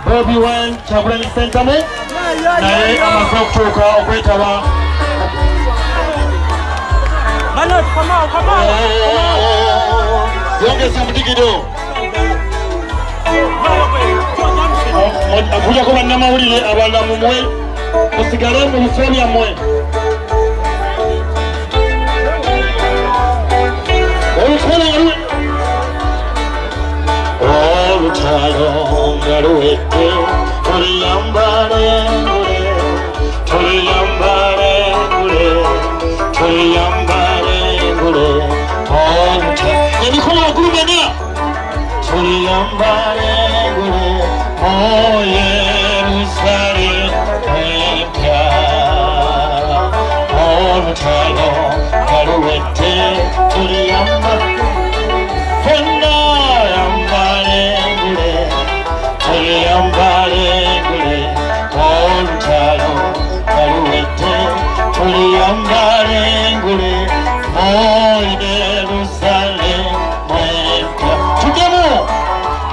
Bobby Wine Kyagulanyi Ssentamu naye amaze okutuuka okwetaba yongeza mudigido okujjako bannamawulire abalala mumwe musigale mu bifo byammwe. Olutalo nga luwedde tuliyambale ngule tuliyambale ngule tuliyambale ngule emikono ogulumena tuliyambale ngule o Yerusalemu empya olutalo nga luwedde tuliyambale tuliyambale olutalo kaluwedde tuliyambale ngule o Yerusalemu empya tugemu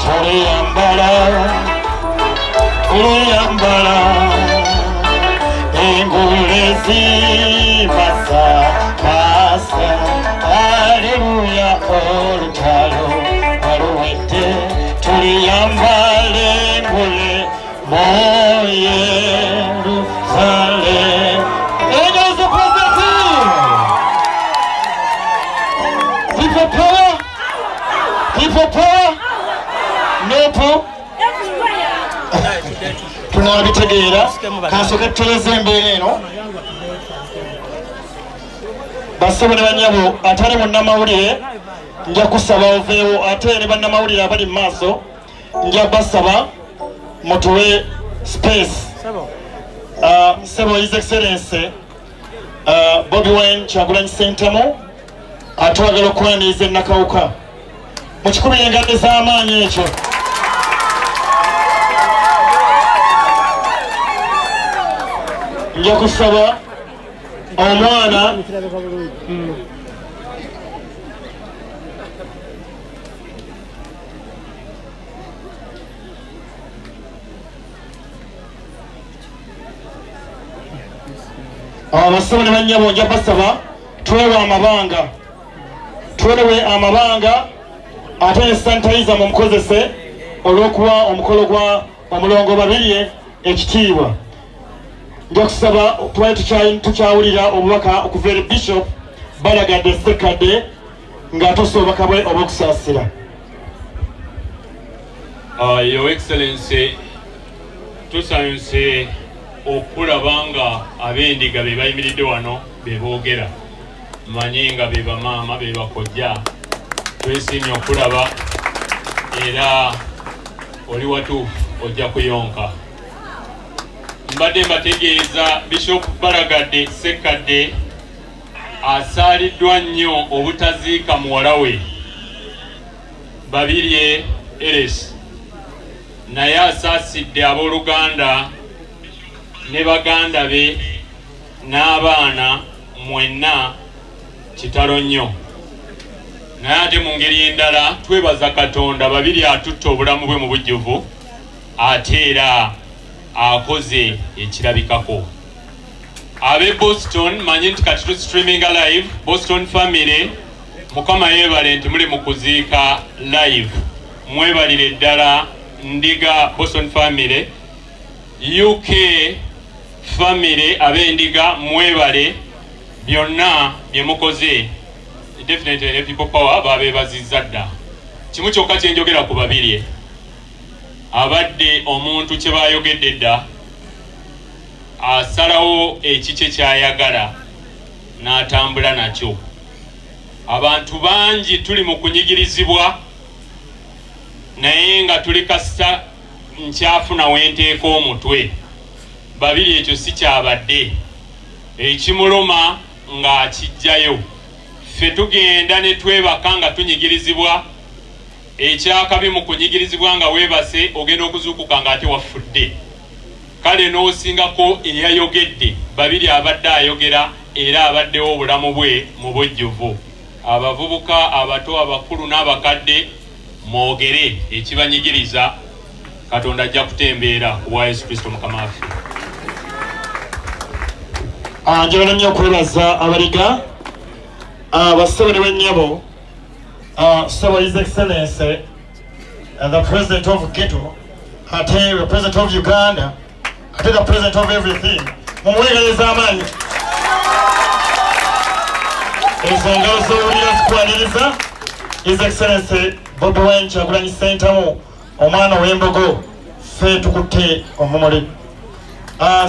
tuliyambala engule zibasa basa aleluya olutalo kaluwedde tuliyambale ngule mo Yerusalemu. Angels of Prophecy! Give for power! Give for power! No power! Tunabitegeera kansoke tuleze embeera eno basabo ne banyabo atale munnamawulire nja kusaba oveewo ate ne bannamawulire abali mu maaso nja basaba mutuwe space. Sebo His Excellency Bobby Wine Kyagulanyi Ssentamu atwagala okwaniriza ennakawuka mu kikubira engadde z'amaanyi ekyo. Nja kusaba omwana abasaba ne bannyabo nja basaba twewe amabanga ate ne sanitayiza mu mukozese olw'okuwa omukolo gwa omulongo babirye ekitiibwa. Nja kusaba twali tukyawulira obubaka okuva eri Bishop Balagadde Ssekadde ng'atosa obubaka bwe obw'okusaasira. Your Excellency, tusanyuse okulaba nga ab'endiga be bayimiridde wano be boogera, mmanyi nga be bamaama be bakojja, twesiimye okulaba era oli watuufu ojja kuyonka. Mbadde mbategeeza Bishop Balagadde Ssekadde asaaliddwa nnyo obutaziika muwala we Babirye Eres, naye asaasidde abooluganda ne baganda be n'abaana mwenna kitalo nnyo. Naye ate mu ngeri endala twebaza Katonda Babirye atutte obulamu bwe mu bujjuvu ate era akoze ekirabikako. Abe Boston manyi nti kati tu streaming live Boston family, Mukama yeebale nti muli mu kuziika live, mwebalire ddala ndiga Boston family, UK family ab'endiga mwebale byonna bye mukoze. Definitely ne people power babeebazizza dda. Kimu kyokka kye njogera ku Babirye, abadde omuntu kye baayogedde dda asalawo ekikye kyayagala n'atambula nakyo. Abantu bangi tuli mu kunyigirizibwa naye nga tuli kasita nkyafuna wenteeka omutwe. Babirye ekyo si kyabadde, ekimuluma ng'akijjayo. Ffe tugenda ne twebaka nga tunyigirizibwa, ekyakabi mu kunyigirizibwa nga weebase ogenda okuzuukuka ng'ate wafudde. Kale n'osingako eyayogedde, Babirye abadde ayogera era abaddewo obulamu bwe mu bujjuvu. Abavubuka, abato, abakulu n'abakadde mwogere ekibanyigiriza Katonda ajja kutembeera ku Yesu Kristo Mukama waffe. Njagala nnyo okwebaza abaliga bassebo ne bennyabo Sebo His Excellency the President of Ghetto, ate the President of Uganda, ate the President of everything. Mumuweereza amaanyi. Ezo ngalo z'owulira zikwaniriza His Excellency Bobi Wine Kyagulanyi Ssentamu omwana w'embogo ffe tukutte omumuli.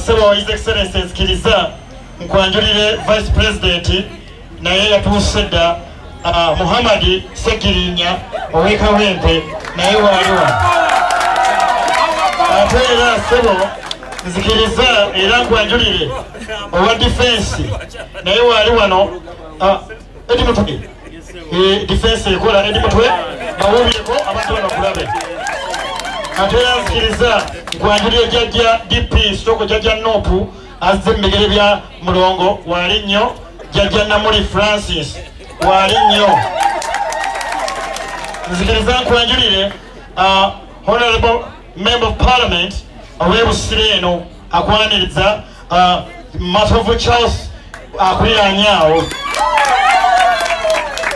Sebo His Excellency nzikiriza nkwanjulire Vice President naye yatuuse dda Muhammad Sekirinya ow'Ekawempe naye waaliwa. Ate era Sebo nzikiriza era nkwanjulire owa defense naye waali wano Edi Mutwe defense ekola Edi Mutwe bawubyeko abantu bano kulabe. Ate era nzikiriza nkwanjulire jjajja DP Sitoko jjajja Nopu azze mbigere bya Mulongo waali nnyo, jjajja Namuli Francis waali nnyo. Nzikiriza nkwanjulire Honorable Member of Parliament ow'e Busiro eno akwaniriza Matovu Charles akuliraanyaawo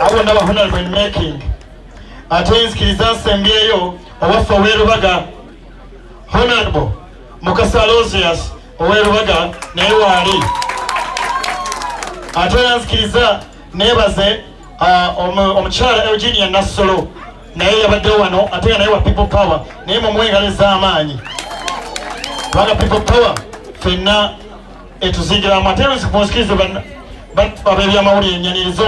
abo ndaba honorable in making. Ate nzikiriza nsembyeyo owaffe ow'e Lubaga Honorable Mukasa Aloysius ow'e Lubaga naye waali. Ate nzikiriza neebaze omukyala Eugenia Nassolo naye yabaddewo wano ate nga naye wa People Power naye mumwengalo ez'amaanyi kubanga People Power ffenna etuzingiramu. Ate nzikiriza abebyamawulire nyaniriza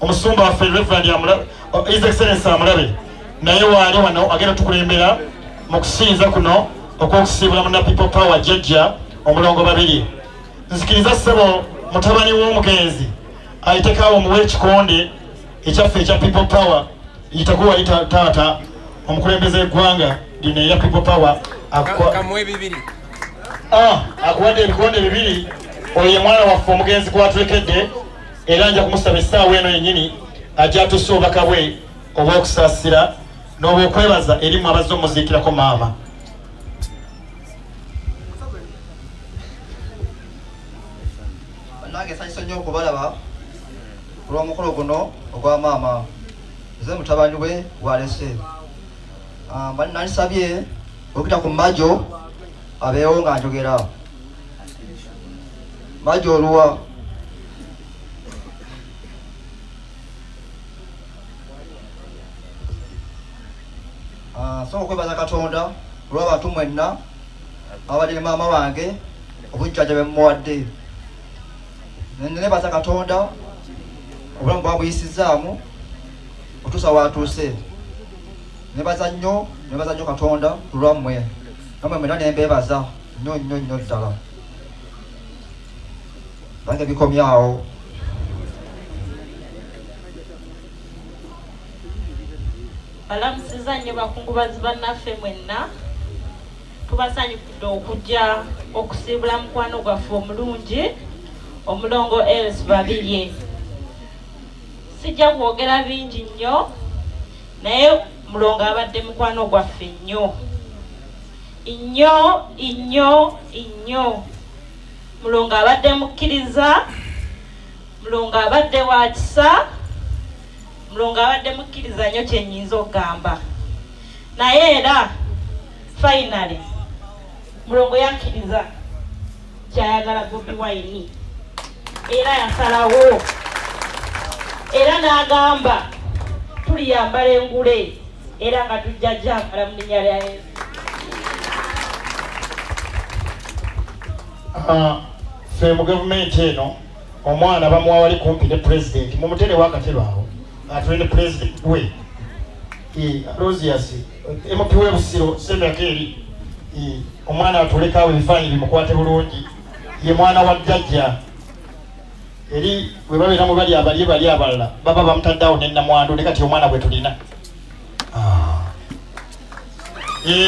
omusumba waffe Reverend His Excellency Amulabe naye waali wano agenda tukulembera mu kusinza kuno okw'okusiibula muna People Power jjajja omulongo babiri. Nzikiriza Ssebo mutabani w'omugenzi ayitekawo muwe ekikonde ekyaffe ekya People Power yitakuwa yita taata omukulembeze eggwanga lino eya People Power akuwadde ebikonde bibiri. Oyo ye mwana waffe omugenzi gwatulekedde era nja kumusaba essaawa eno yennyini ajja atusse obubaka bwe obw'okusaasira n'obw'okwebaza erimu abazze omuziikirako maama. Nange nsanyusa nnyo okubalaba olw'omukolo guno ogwa maama nze mutabani we gwalese. Nansabye okuyita ku Majo abeewo nga njogera. Majo oluwa so okwebaza Katonda olw'abantu mwenna abadde maama wange obujjajja bwe mumuwadde. Nebaza Katonda obulamu bwabuyisizaamu otuusa waatuuse. Nebaza nnyo Katonda lwammwe nammwe mwenna nembeebaza nnyo ddala. Bange bikomyawo. Balamusiza nnyo bakungubazi bannaffe mwenna. Tubasanyukidde okujja okusiibula mukwano gwaffe omulungi omulongo Els Babirye. Sijja kwogera bingi nnyo naye mulongo abadde mukwano gwaffe nnyo. Mulongo abadde mukkiriza, mulongo abadde wa kisa, mulongo abadde mukkiriza nnyo kyennyinza okugamba. Naye era finally mulongo yakkiriza kyayagala Bobi Wine era yasalawo era n'agamba tuliyambala engule era nga tujja gyambala mu linnya lya Yesu. Ffe mu gavumenti eno omwana bamuwa wali kumpi ne pulezidenti mumutere wakatebe awo atule ne pulezidenti we Aloysius MP w'e Busiro Sendaka eri omwana atulekaawo ebifaanyi bimukwate bulungi ye mwana wa jjajja eri bwe babeera mu bali abalala baba bamutaddeawo ne nnamwandu ne kati omwana bwe tulina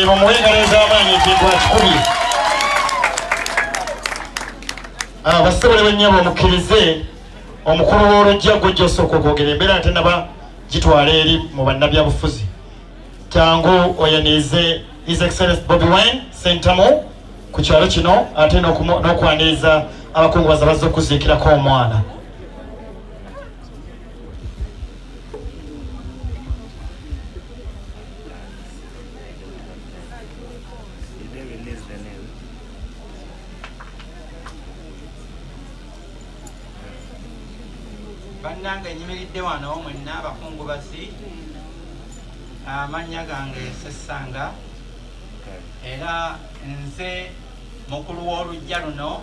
mumuwengalo ez'amaanyi ekintu akikubye. Bassebo ne bennyabo mukkirize omukulu w'olujja gwe gy'osooka okwogera embeera ate naba gitwala eri mu bannabyabufuzi. Kyangu oyanize His Excellency Bobi Wine Sentamu ku kyalo kino ate n'okwaniriza abakungubazi abazze okuziikirako omwana. Bannange nyimiridde wano mwenna abakungubazi, amannya gange Ssessanga era nze mukulu w'oluggya luno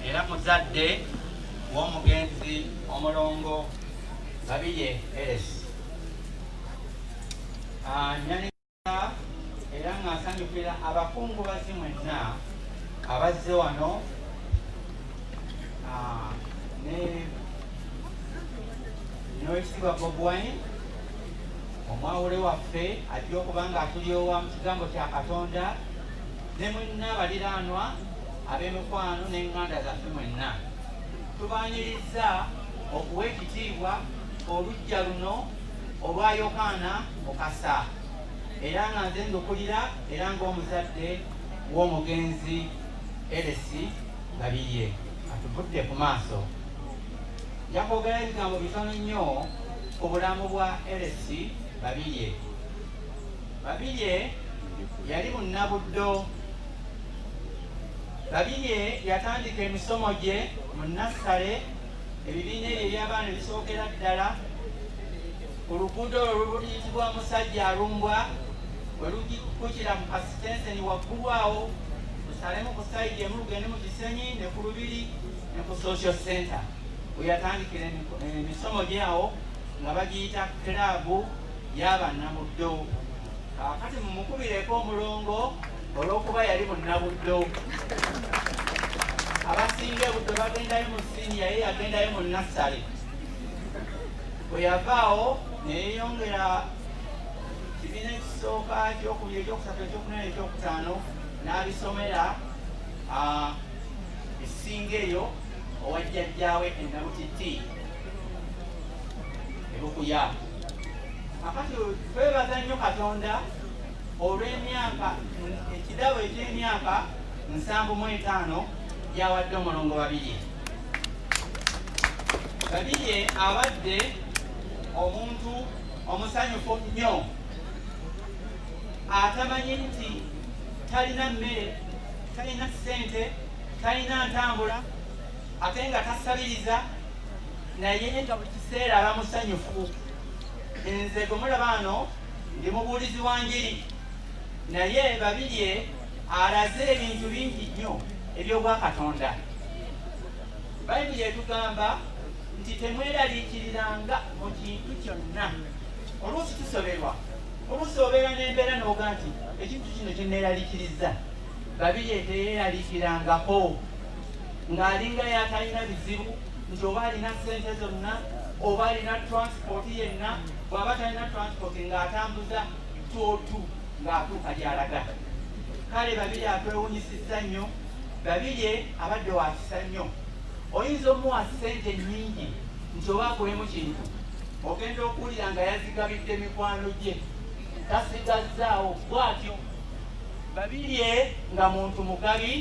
era muzadde w'omugenzi omulongo Babirye Eres. Nyaniriza era nga nsanyukira abakungubazi mwenna abazze wano n'oweekitiibwa Bobi Wine omwawule waffe ajja okuba nga atulyowa mu kigambo kya Katonda, ne mwenna abaliraanwa ab'emikwano n'eŋŋanda zaffe mwenna. Tubaaniriza okuwa ekitiibwa oluggya luno olwa Yokaana Mukasa era nga nze ndukulira era ng'omuzadde w'omugenzi Eresi Babirye atuvudde ku maaso. Nja kwogera ebigambo bitono nnyo ku bulamu bwa Eresi Babirye. Babirye yali munnabuddo. Babirye yatandika emisomo gye mu Nassale, ebibiina ebyo eby'abaana ebisookera ddala ku luguudo olwo luyitibwa Musajja Alumbwa, we lugikukira mu Kasitenseni waggulu awo, lusalemu ku sayidi emu lugende mu Kisenyi ne ku Lubiri ne ku Social Center. We yatandikira emisomo gye awo nga bagiyita kiraabu y'abannabuddo. Kaakati mumukubireko omulongo olw'okuba yali munnabuddo. Abasinga ebuddo bagendayo mu siniya, ye yagendayo mu Nassale. Bwe yavaawo neyeyongera kibiina ekisooka, ekyokubiri, ekyokusatu, ekyokunene, ekyokutaano n'abisomera esinga eyo owa jjajjaawe Ennabutiti ebukuya. Kakati twebaza nnyo Katonda olw'emyaka ekirabo eky'emyaka 75 gyawadde omulongo Babirye. Babirye abadde omuntu omusanyufu nnyo, atamanyi nti talina mmere, talina ssente, talina ntambula, ate nga tasabiriza, naye nga buli kiseera aba musanyufu. Nze gwe mulaba ano ndi mubuulizi wa njiri, naye Babirye alaze ebintu bingi nnyo eby'obwa Katonda. Bayibuli etugamba nti temweraliikiriranga mu kintu kyonna. Oluusi tusoberwa, oluusi obeera n'embeera n'oga nti ekintu kino kyenneeraliikiriza. Babirye teyeeraliikirangako, ng'alinga yatalina bizibu nti oba alina ssente zonna oba alina transport yenna, bw'aba talina transport ng'atambuza tootu ng'atuuka gy'alaga. Kale Babirye atwewunyisizza nnyo. Babirye abadde wa kisa nnyo. Oyinza omuwa ssente nnyingi nti oba akolemu kintu, ogenda okuwulira nga yazigabidde mikwano gye, tasigazzaawo bw'atyo. Babirye nga muntu mugabi.